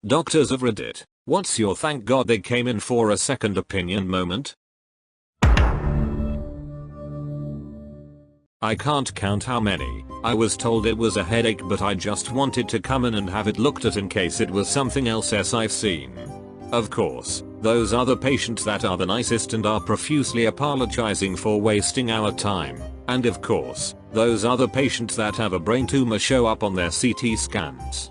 Doctors of Reddit, what's your thank god they came in for a second opinion moment? I can't count how many. I was told it was a headache, but I just wanted to come in and have it looked at in case it was something else I've seen. Of course, those other patients that are the nicest and are profusely apologizing for wasting our time. And of course, those other patients that have a brain tumor show up on their CT scans.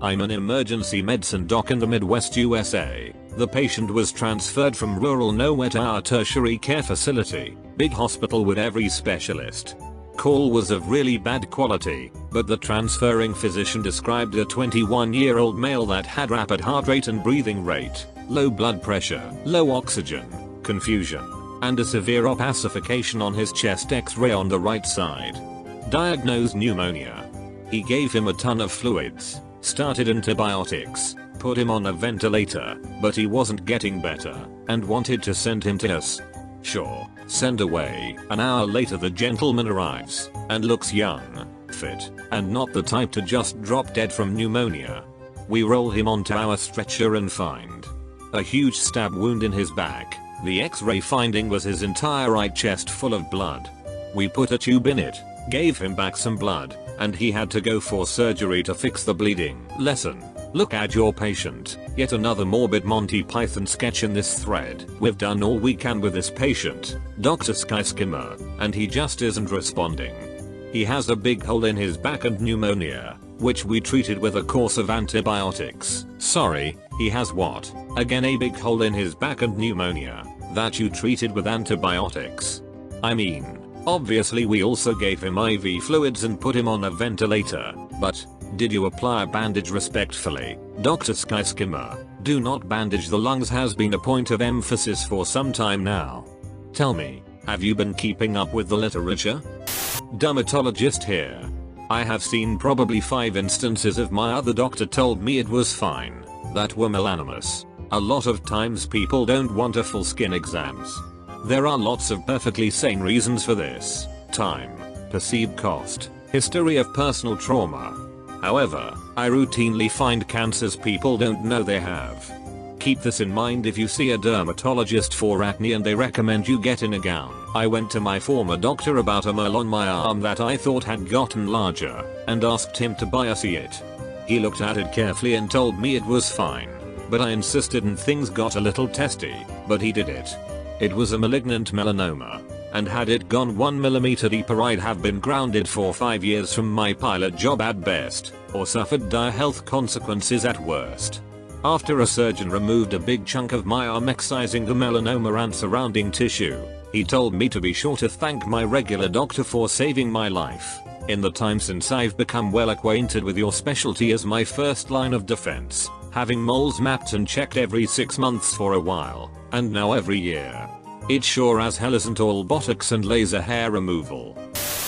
I'm an emergency medicine doc in the Midwest USA. The patient was transferred from rural nowhere to our tertiary care facility, big hospital with every specialist. Call was of really bad quality, but the transferring physician described a 21-year-old male that had rapid heart rate and breathing rate, low blood pressure, low oxygen, confusion, and a severe opacification on his chest X-ray on the right side. Diagnosed pneumonia. He gave him a ton of fluids, started antibiotics, put him on a ventilator, but he wasn't getting better, and wanted to send him to us. Sure, send away. An hour later the gentleman arrives, and looks young, fit, and not the type to just drop dead from pneumonia. We roll him onto our stretcher and find a huge stab wound in his back. The X-ray finding was his entire right chest full of blood. We put a tube in it, gave him back some blood, and he had to go for surgery to fix the bleeding. Lesson: look at your patient. Yet another morbid Monty Python sketch in this thread. We've done all we can with this patient, Dr. Skyskimmer, and he just isn't responding. He has a big hole in his back and pneumonia, which we treated with a course of antibiotics. Sorry, he has what? Again, a big hole in his back and pneumonia that you treated with antibiotics. I mean, obviously we also gave him IV fluids and put him on a ventilator, but did you apply a bandage respectfully? Dr. Skyskimmer, do not bandage the lungs has been a point of emphasis for some time now. Tell me, have you been keeping up with the literature? Dermatologist here. I have seen probably 5 instances of my other doctor told me it was fine, that were melanimous. A lot of times people don't want a full skin exams. There are lots of perfectly sane reasons for this: time, perceived cost, history of personal trauma. However, I routinely find cancers people don't know they have. Keep this in mind if you see a dermatologist for acne and they recommend you get in a gown. I went to my former doctor about a mole on my arm that I thought had gotten larger, and asked him to biopsy it. He looked at it carefully and told me it was fine, but I insisted and things got a little testy, but he did it. It was a malignant melanoma, and had it gone 1 millimeter deeper I'd have been grounded for 5 years from my pilot job at best, or suffered dire health consequences at worst. After a surgeon removed a big chunk of my arm excising the melanoma and surrounding tissue, he told me to be sure to thank my regular doctor for saving my life. In the time since I've become well acquainted with your specialty as my first line of defense, having moles mapped and checked every 6 months for a while, and now every year. It sure as hell isn't all botox and laser hair removal.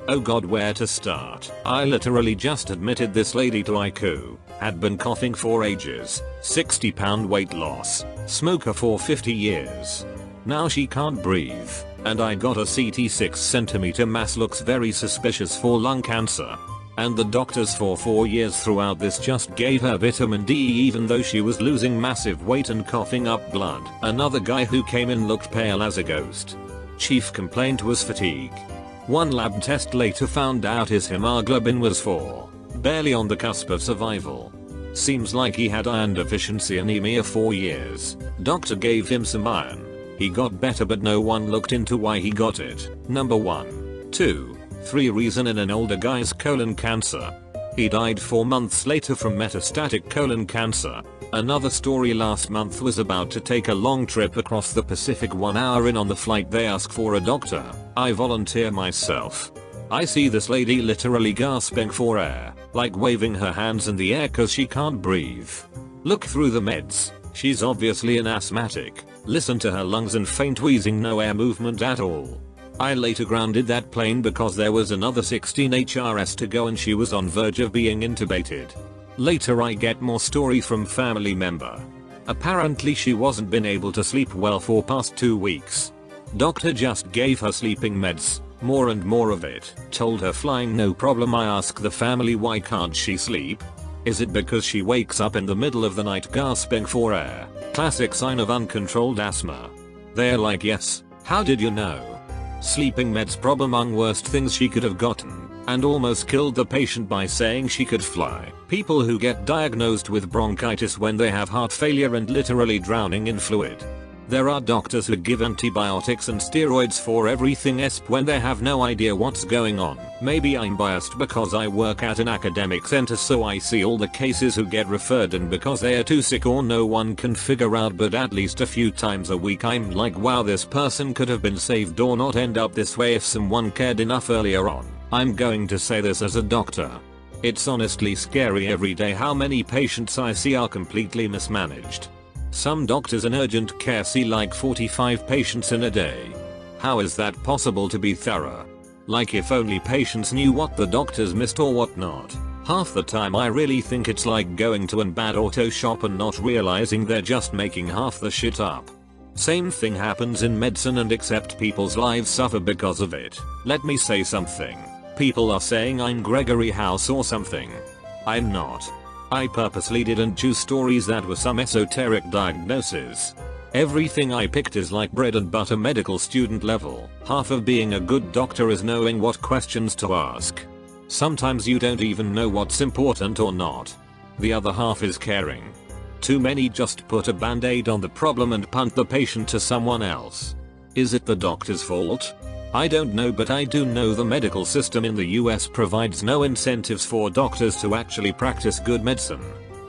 Oh god, where to start? I literally just admitted this lady to IQ, had been coughing for ages, 60-pound weight loss, smoker for 50 years. Now she can't breathe, and I got a CT 6 cm mass looks very suspicious for lung cancer. And the doctors for 4 years throughout this just gave her vitamin D even though she was losing massive weight and coughing up blood. Another guy who came in looked pale as a ghost. Chief complaint was fatigue. One lab test later found out his hemoglobin was 4, barely on the cusp of survival. Seems like he had iron deficiency anemia for years. Doctor gave him some iron. He got better but no one looked into why he got it. Number 1, 2, 3 reason in an older guy's colon cancer. He died 4 months later from metastatic colon cancer. Another story last month was about to take a long trip across the Pacific. 1 hour in on the flight they ask for a doctor. I volunteer myself. I see this lady literally gasping for air, like waving her hands in the air cause she can't breathe. Look through the meds, she's obviously an asthmatic. Listen to her lungs and faint wheezing, no air movement at all. I later grounded that plane because there was another 16 HRS to go and she was on verge of being intubated. Later I get more story from family member. Apparently she wasn't been able to sleep well for past 2 weeks. Doctor just gave her sleeping meds, more and more of it. Told her flying no problem. I ask the family why can't she sleep? Is it because she wakes up in the middle of the night gasping for air? Classic sign of uncontrolled asthma. They're like, yes, how did you know? Sleeping meds prob among worst things she could have gotten, and almost killed the patient by saying she could fly. People who get diagnosed with bronchitis when they have heart failure and literally drowning in fluid. There are doctors who give antibiotics and steroids for everything esp when they have no idea what's going on. Maybe I'm biased because I work at an academic center, so I see all the cases who get referred and because they are too sick or no one can figure out, but at least a few times a week I'm like, wow, this person could have been saved or not end up this way if someone cared enough earlier on. I'm going to say this as a doctor. It's honestly scary every day how many patients I see are completely mismanaged. Some doctors in urgent care see like 45 patients in a day. How is that possible to be thorough? Like if only patients knew what the doctors missed or what not. Half the time I really think it's like going to a bad auto shop and not realizing they're just making half the shit up. Same thing happens in medicine, and except people's lives suffer because of it. Let me say something. People are saying I'm Gregory House or something. I'm not. I purposely didn't choose stories that were some esoteric diagnosis. Everything I picked is like bread and butter medical student level. Half of being a good doctor is knowing what questions to ask. Sometimes you don't even know what's important or not. The other half is caring. Too many just put a band-aid on the problem and punt the patient to someone else. Is it the doctor's fault? I don't know, but I do know the medical system in the US provides no incentives for doctors to actually practice good medicine.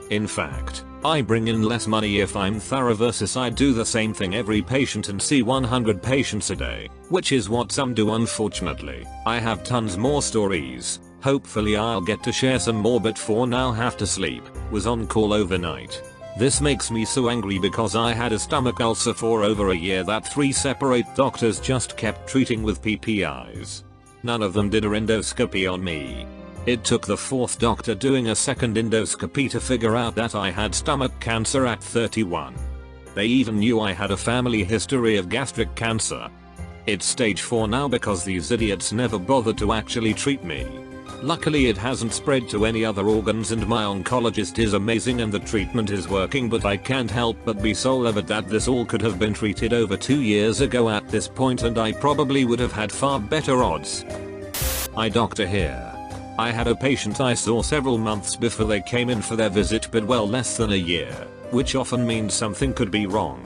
In fact, I bring in less money if I'm thorough versus I do the same thing every patient and see 100 patients a day, which is what some do unfortunately. I have tons more stories. Hopefully I'll get to share some more, but for now have to sleep. Was on call overnight. This makes me so angry because I had a stomach ulcer for over a year that 3 separate doctors just kept treating with PPIs. None of them did a endoscopy on me. It took the 4th doctor doing a second endoscopy to figure out that I had stomach cancer at 31. They even knew I had a family history of gastric cancer. It's stage 4 now because these idiots never bothered to actually treat me. Luckily it hasn't spread to any other organs and my oncologist is amazing and the treatment is working, but I can't help but be so livid that this all could have been treated over 2 years ago at this point and I probably would have had far better odds. Eye doctor here. I had a patient I saw several months before they came in for their visit, but well less than a year, which often means something could be wrong.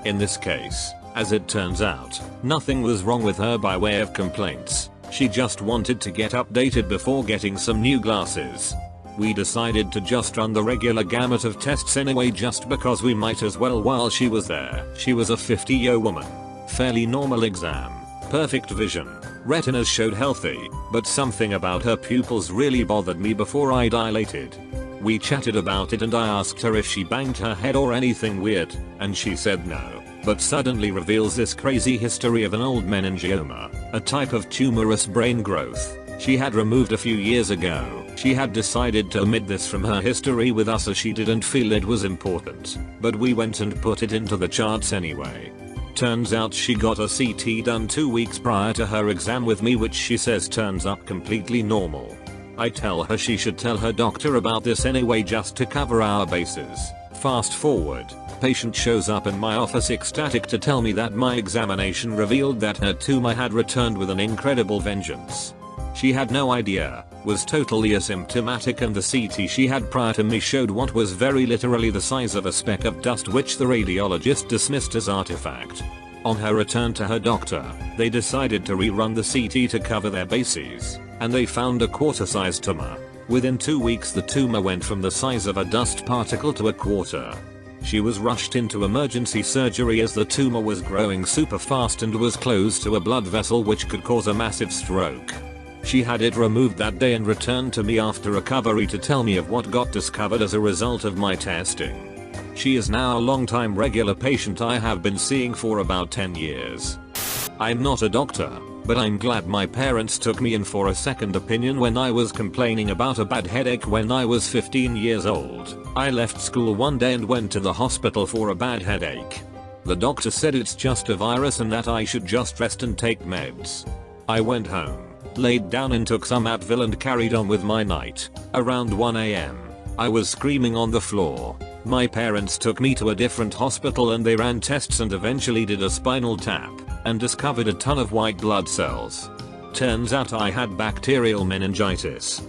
In this case, as it turns out, nothing was wrong with her by way of complaints. She just wanted to get updated before getting some new glasses. We decided to just run the regular gamut of tests anyway just because we might as well while she was there. She was a 50-year woman. Fairly normal exam. Perfect vision. Retinas showed healthy, but something about her pupils really bothered me before I dilated. We chatted about it and I asked her if she banged her head or anything weird, and she said no. But suddenly reveals this crazy history of an old meningioma, a type of tumorous brain growth she had removed a few years ago. She had decided to omit this from her history with us as she didn't feel it was important, but we went and put it into the charts anyway. Turns out she got a CT done 2 weeks prior to her exam with me, which she says turns up completely normal. I tell her she should tell her doctor about this anyway just to cover our bases. Fast forward. Patient shows up in my office ecstatic to tell me that my examination revealed that her tumor had returned with an incredible vengeance. She had no idea, was totally asymptomatic, and the CT she had prior to me showed what was very literally the size of a speck of dust, which the radiologist dismissed as artifact. On her return to her doctor, they decided to rerun the CT to cover their bases, and they found a quarter-sized tumor. Within 2 weeks the tumor went from the size of a dust particle to a quarter. She was rushed into emergency surgery as the tumor was growing super fast and was close to a blood vessel which could cause a massive stroke. She had it removed that day and returned to me after recovery to tell me of what got discovered as a result of my testing. She is now a long-time regular patient I have been seeing for about 10 years. I'm not a doctor, but I'm glad my parents took me in for a second opinion when I was complaining about a bad headache when I was 15 years old. I left school one day and went to the hospital for a bad headache. The doctor said it's just a virus and that I should just rest and take meds. I went home, laid down and took some Advil and carried on with my night. Around 1 AM, I was screaming on the floor. My parents took me to a different hospital and they ran tests and eventually did a spinal tap and discovered a ton of white blood cells. Turns out I had bacterial meningitis.